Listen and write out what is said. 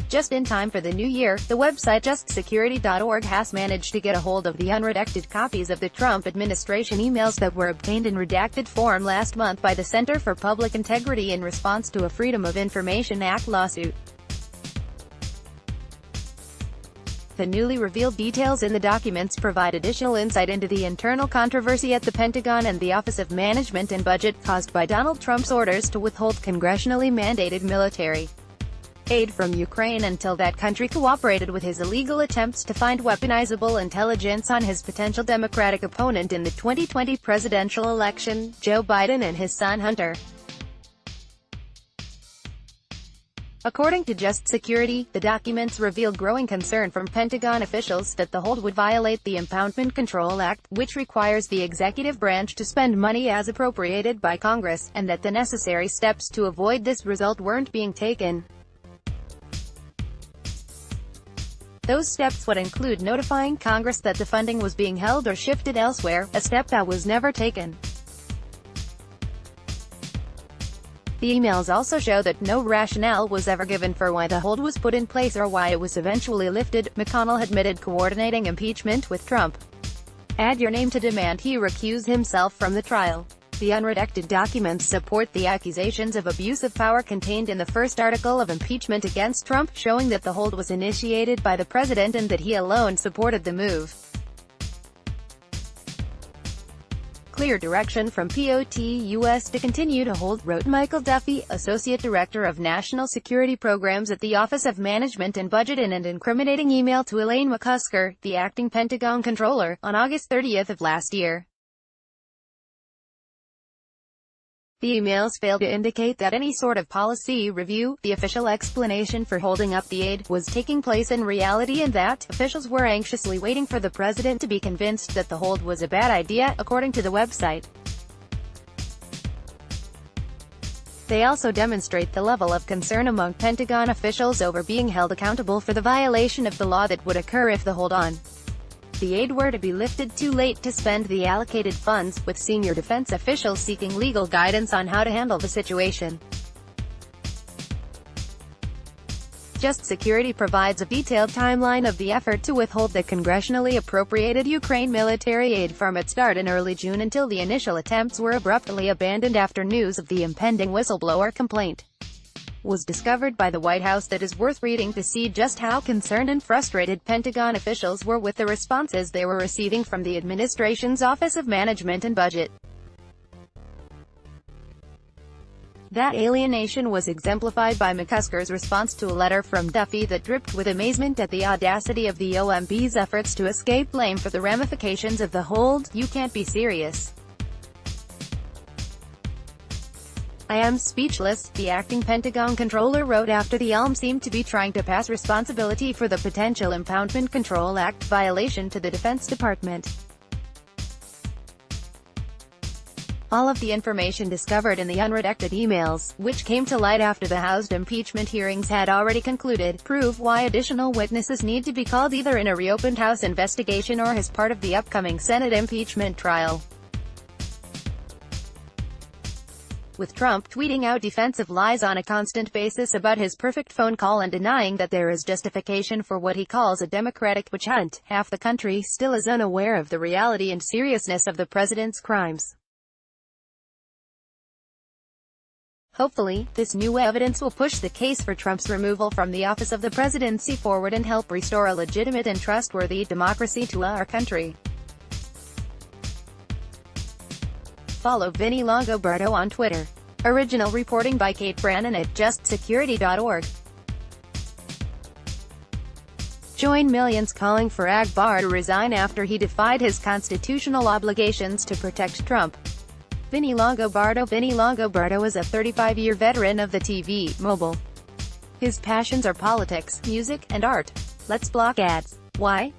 Just in time for the new year, the website justsecurity.org has managed to get a hold of the unredacted copies of the Trump administration emails that were obtained in redacted form last month by the Center for Public Integrity in response to a Freedom of Information Act lawsuit. The newly revealed details in the documents provide additional insight into the internal controversy at the Pentagon and the Office of Management and Budget, caused by Donald Trump's orders to withhold congressionally mandated military aid from Ukraine until that country cooperated with his illegal attempts to find weaponizable intelligence on his potential Democratic opponent in the 2020 presidential election, Joe Biden, and his son Hunter. According to Just Security, the documents reveal growing concern from Pentagon officials that the hold would violate the Impoundment Control Act, which requires the executive branch to spend money as appropriated by Congress, and that the necessary steps to avoid this result weren't being taken. Those steps would include notifying Congress that the funding was being held or shifted elsewhere, a step that was never taken. The emails also show that no rationale was ever given for why the hold was put in place or why it was eventually lifted. McConnell admitted coordinating impeachment with Trump. Add your name to demand he recuse himself from the trial. The unredacted documents support the accusations of abuse of power contained in the first article of impeachment against Trump, showing that the hold was initiated by the president and that he alone supported the move. Clear direction from POTUS to continue to hold, wrote Michael Duffy, Associate Director of National Security Programs at the Office of Management and Budget, in an incriminating email to Elaine McCusker, the acting Pentagon controller, on August 30 of last year. The emails fail to indicate that any sort of policy review, the official explanation for holding up the aid, was taking place in reality, and that officials were anxiously waiting for the president to be convinced that the hold was a bad idea, according to the website. They also demonstrate the level of concern among Pentagon officials over being held accountable for the violation of the law that would occur if the hold on the aid were to be lifted too late to spend the allocated funds, with senior defense officials seeking legal guidance on how to handle the situation. Just Security provides a detailed timeline of the effort to withhold the congressionally appropriated Ukraine military aid from its start in early June until the initial attempts were abruptly abandoned after news of the impending whistleblower complaint was discovered by the White House. That is worth reading to see just how concerned and frustrated Pentagon officials were with the responses they were receiving from the administration's Office of Management and Budget. That alienation was exemplified by McCusker's response to a letter from Duffy that dripped with amazement at the audacity of the OMB's efforts to escape blame for the ramifications of the hold. "You can't be serious. I am speechless," the acting Pentagon controller wrote after the OMB seemed to be trying to pass responsibility for the potential Impoundment Control Act violation to the Defense Department. All of the information discovered in the unredacted emails, which came to light after the House impeachment hearings had already concluded, prove why additional witnesses need to be called either in a reopened House investigation or as part of the upcoming Senate impeachment trial. With Trump tweeting out defensive lies on a constant basis about his perfect phone call and denying that there is justification for what he calls a Democratic witch hunt, half the country still is unaware of the reality and seriousness of the president's crimes. Hopefully, this new evidence will push the case for Trump's removal from the office of the presidency forward and help restore a legitimate and trustworthy democracy to our country. Follow Vinny Longoberto on Twitter. Original reporting by Kate Brannon at justsecurity.org. Join millions calling for Akbar to resign after he defied his constitutional obligations to protect Trump. Vinny Longoberto is a 35-year veteran of the TV, mobile. His passions are politics, music, and art. Let's block ads. Why?